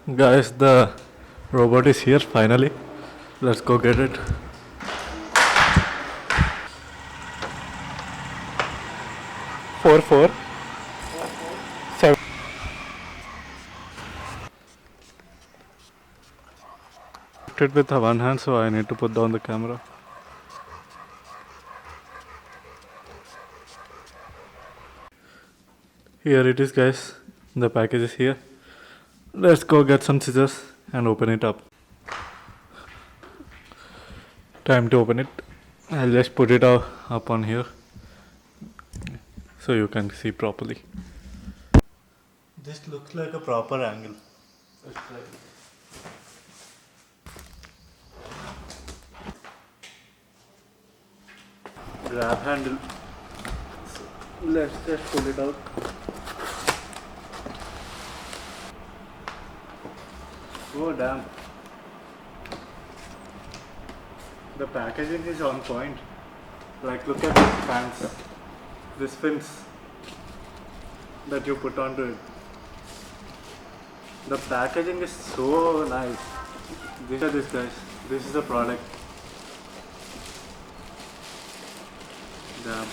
Guys, the robot is here finally. Let's go get it. 4 4 7. It with one hand, so I need to put down the camera. Here it is, guys. The package is here. Let's go get some scissors and open it up. Time to open it. I'll just put it up on here so you can see properly. This looks like a proper angle. It's like grab handle. Let's just pull it out. Oh damn. The packaging is on point. Like look at these fans. These fins that you put onto it. The packaging is so nice. These are this guys. This is the product. Damn.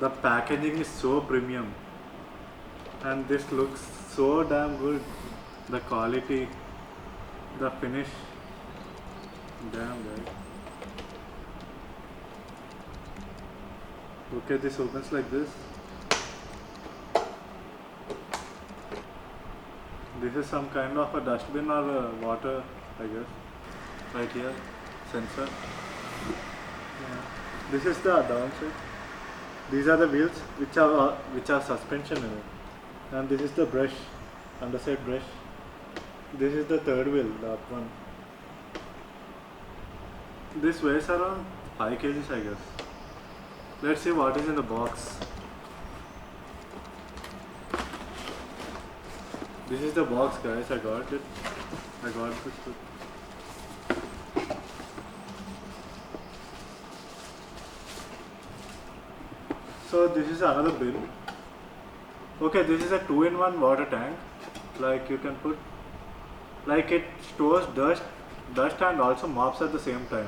The packaging is so premium. And this looks so damn good. The quality, the finish. Damn guys. Look at this, opens like this. This is some kind of a dustbin or a water, I guess. Right here, sensor. Yeah. This is the downside. These are the wheels which are suspension in it. And this is the brush, underside brush. This is the third wheel, the up one. This weighs around 5 kgs, I guess. Let's see what is in the box. This is the box, guys. I got it. I got this. So this is another bin. Okay, this is a 2-in-1 water tank. Like you can put, like it stores dust and also mops at the same time.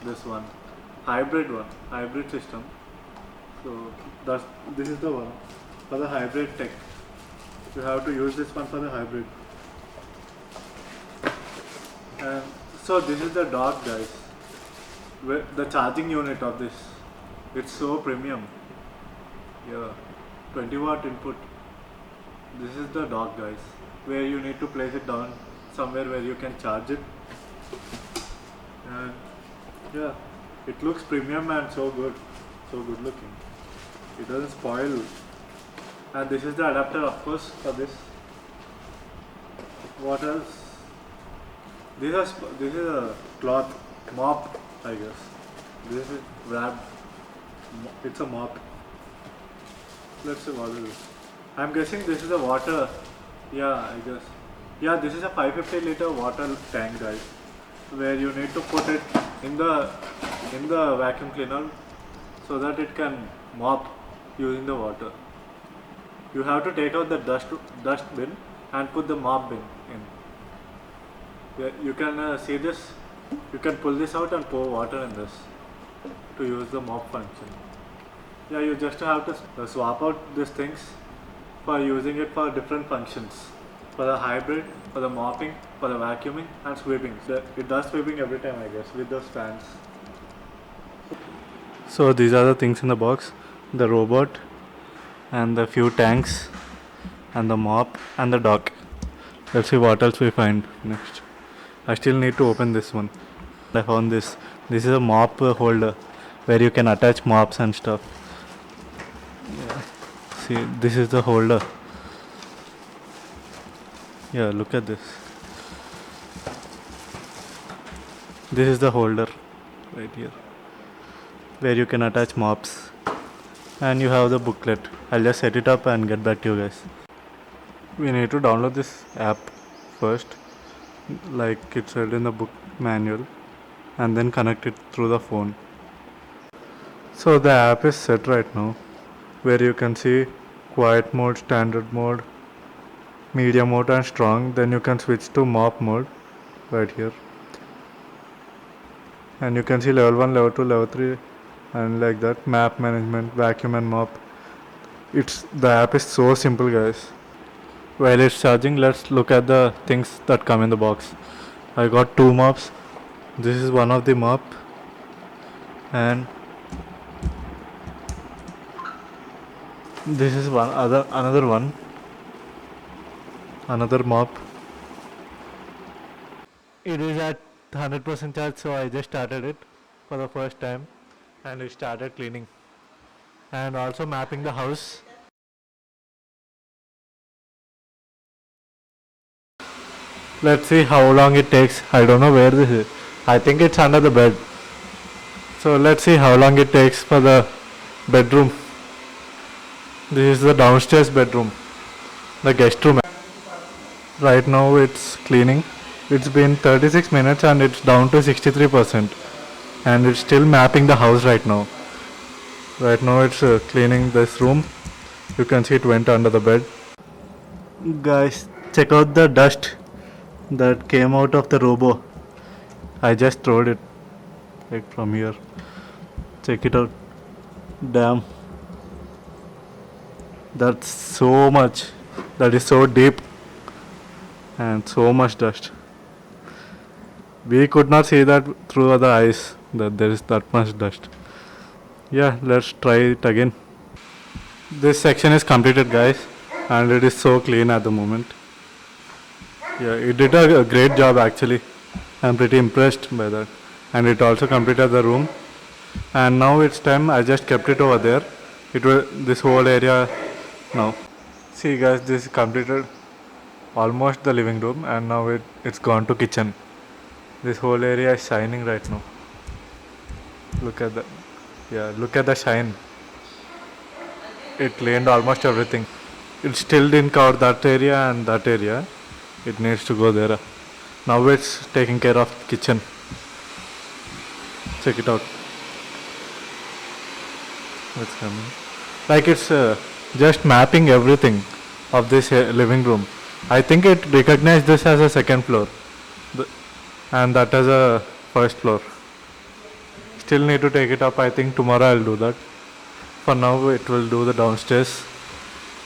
This one, hybrid system. So this is the one for the hybrid tech. You have to use this one for the hybrid. And so this is the dock, guys. The charging unit of this. It's so premium. Yeah, 20-watt input. This is the dock, guys, where you need to place it down somewhere where you can charge it. And yeah, it looks premium and so good looking. It doesn't spoil. And this is the adapter, of course, for this. What else? This is a cloth mop, I guess. This is wrapped. It's a mop. Let's see what it is. I'm guessing this is a water. Yeah, I guess. Yeah, this is a 550-liter water tank, guys, where you need to put it in the vacuum cleaner so that it can mop using the water. You have to take out the dust bin and put the mop bin in. Yeah, you can see this. You can pull this out and pour water in this to use the mop function. Yeah, you just have to swap out these things for using it for different functions. For the hybrid, for the mopping, for the vacuuming and sweeping. So it does sweeping every time, I guess, with those fans. So these are the things in the box. The robot and the few tanks and the mop and the dock. Let's see what else we find next. I still need to open this one. I found this. This is a mop holder where you can attach mops and stuff. Yeah. See, this is the holder. Yeah, look at this. This is the holder right here where you can attach mops. And you have the booklet. I'll just set it up and get back to you guys. We need to download this app first, like it said in the book manual, and then connect it through the phone. So the app is set right now, where you can see quiet mode, standard mode, medium mode and strong. Then you can switch to mop mode right here, and you can see level 1, level 2, level 3, and like that. Map management, vacuum and mop. The app is so simple, guys. While it's charging, let's look at the things that come in the box. I got 2 mops. This is one of the mop, and this is another mop. It is at 100% charge, so I just started it for the first time, and it started cleaning and also mapping the house. Let's see how long it takes. I don't know where this is. I think it's under the bed. So let's see how long it takes for the bedroom. This is the downstairs bedroom, the guest room. Right now it's cleaning. It's been 36 minutes and it's down to 63%, and it's still mapping the house right now. Right now it's cleaning this room. You can see it went under the bed. Guys, check out the dust that came out of the robo. I just throwed it like from here. Check it out. Damn. That's so much. That is so deep and so much dust. We could not see that through the eyes that there is that much dust. Yeah, let's try it again. This section is completed, guys, and it is so clean at the moment. Yeah, it did a great job actually. I'm pretty impressed by that. And it also completed the room. And now it's time. I just kept it over there. It will this whole area now. See, guys, this is completed almost the living room, and now it's gone to kitchen. This whole area is shining right now. Look at look at the shine. It cleaned almost everything. It still didn't cover that area and that area. It needs to go there. Now it's taking care of kitchen. Check it out. It's coming. Like it's just mapping everything of this living room. I think it recognized this as a second floor, and that as a first floor. Still need to take it up. I think tomorrow I'll do that. For now it will do the downstairs.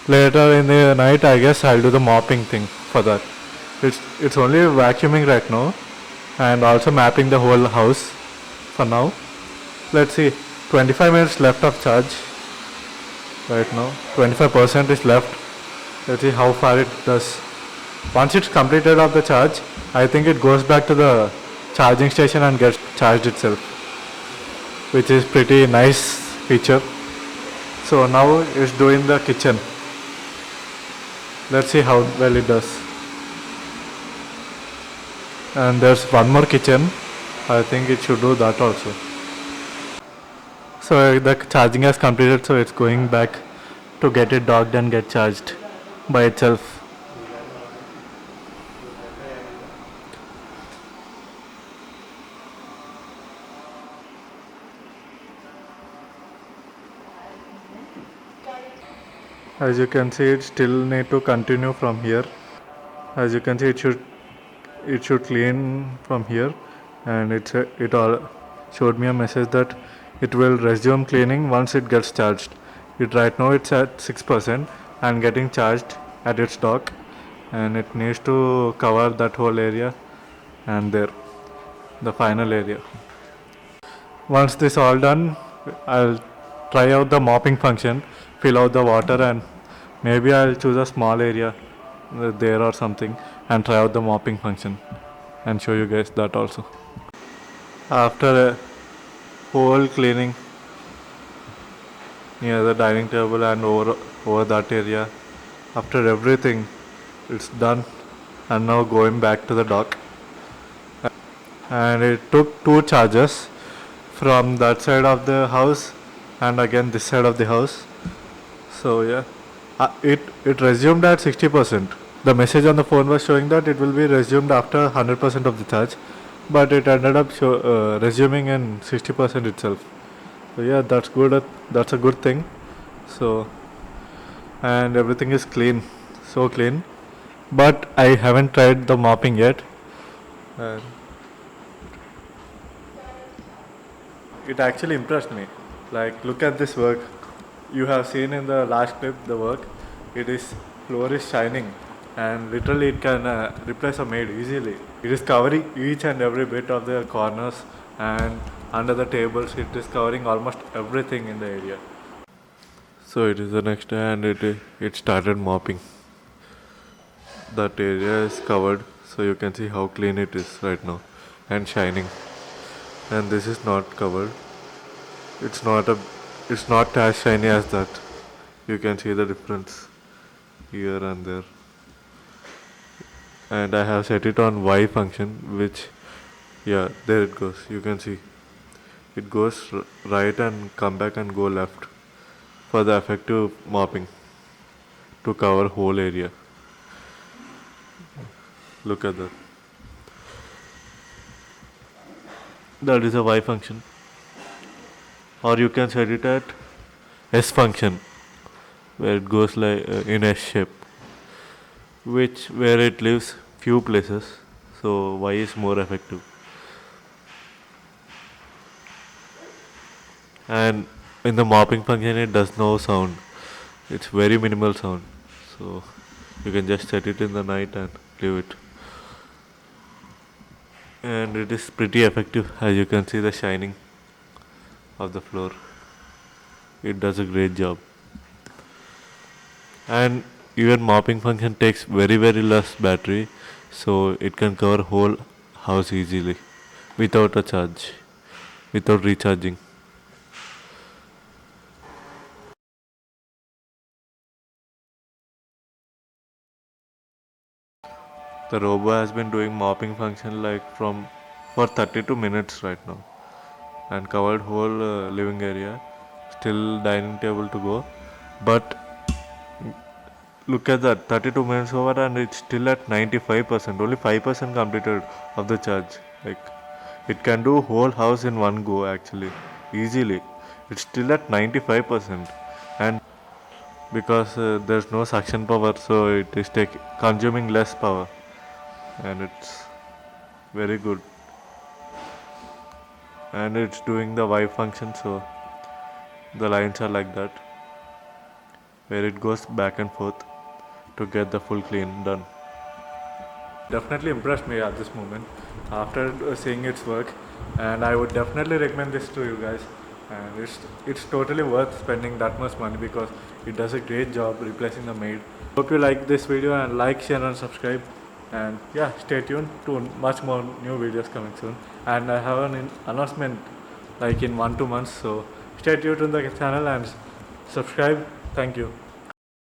Later in the night I guess I'll do the mopping thing for that. It's only vacuuming right now and also mapping the whole house for now. Let's see, 25 minutes left of charge right now. 25% is left. Let's see how far it does. Once it's completed of the charge, I think it goes back to the charging station and gets charged itself, which is pretty nice feature. So now it's doing the kitchen. Let's see how well it does. And there's one more kitchen. I think it should do that also. So the charging has completed, so it's going back to get it docked and get charged by itself. As you can see, it still need to continue from here. As you can see, it should clean from here, and it all showed me a message that it will resume cleaning once it gets charged. Right now it's at 6% and getting charged at its dock, and it needs to cover that whole area and there, the final area. Once this all done, I'll try out the mopping function, fill out the water, and maybe I'll choose a small area there or something and try out the mopping function and show you guys that also. After a whole cleaning near the dining table and over that area, after everything it's done, and now going back to the dock. And it took 2 charges from that side of the house and again this side of the house. So yeah, it resumed at 60%. The message on the phone was showing that it will be resumed after 100% of the charge, but it ended up resuming in 60% itself. So yeah, that's good. That's a good thing. So, and everything is clean, so clean. but I haven't tried the mopping yet. And it actually impressed me. Like, look at this work. You have seen in the last clip the work. It is floor is shining, and literally it can replace a maid easily. It is covering each and every bit of the corners and under the tables. It is covering almost everything in the area. So it is the next day, and it started mopping. That area is covered, so you can see how clean it is right now and shining. And this is not covered. It's not a it's not as shiny as that. You can see the difference here and there. And I have set it on Y function, which, yeah, there it goes. You can see it goes right and come back and go left for the effective mopping to cover whole area. Look at that. That is a Y function. Or you can set it at S function, where it goes like in S shape, which where it leaves few places, so Y is more effective. And in the mopping function it does no sound, it's very minimal sound, so you can just set it in the night and leave it, and it is pretty effective. As you can see the shining of the floor, it does a great job. And even mopping function takes very less battery, so it can cover whole house easily without a charge, without recharging. The robo has been doing mopping function like from for 32 minutes right now, and covered whole living area, still dining table to go. But look at that, 32 minutes over and it's still at 95%, only 5% completed of the charge. Like, it can do whole house in one go actually, easily. It's still at 95%, and because there's no suction power, so it is consuming less power, and it's very good. And it's doing the Y function, so the lines are like that, where it goes back and forth to get the full clean done. Definitely impressed me at this moment after seeing its work, and I would definitely recommend this to you guys. And it's totally worth spending that much money because it does a great job replacing the maid. Hope you like this video, and like, share and subscribe, and yeah, stay tuned to much more new videos coming soon. And I have an announcement like in 1-2 months, so stay tuned to the channel and subscribe. Thank you.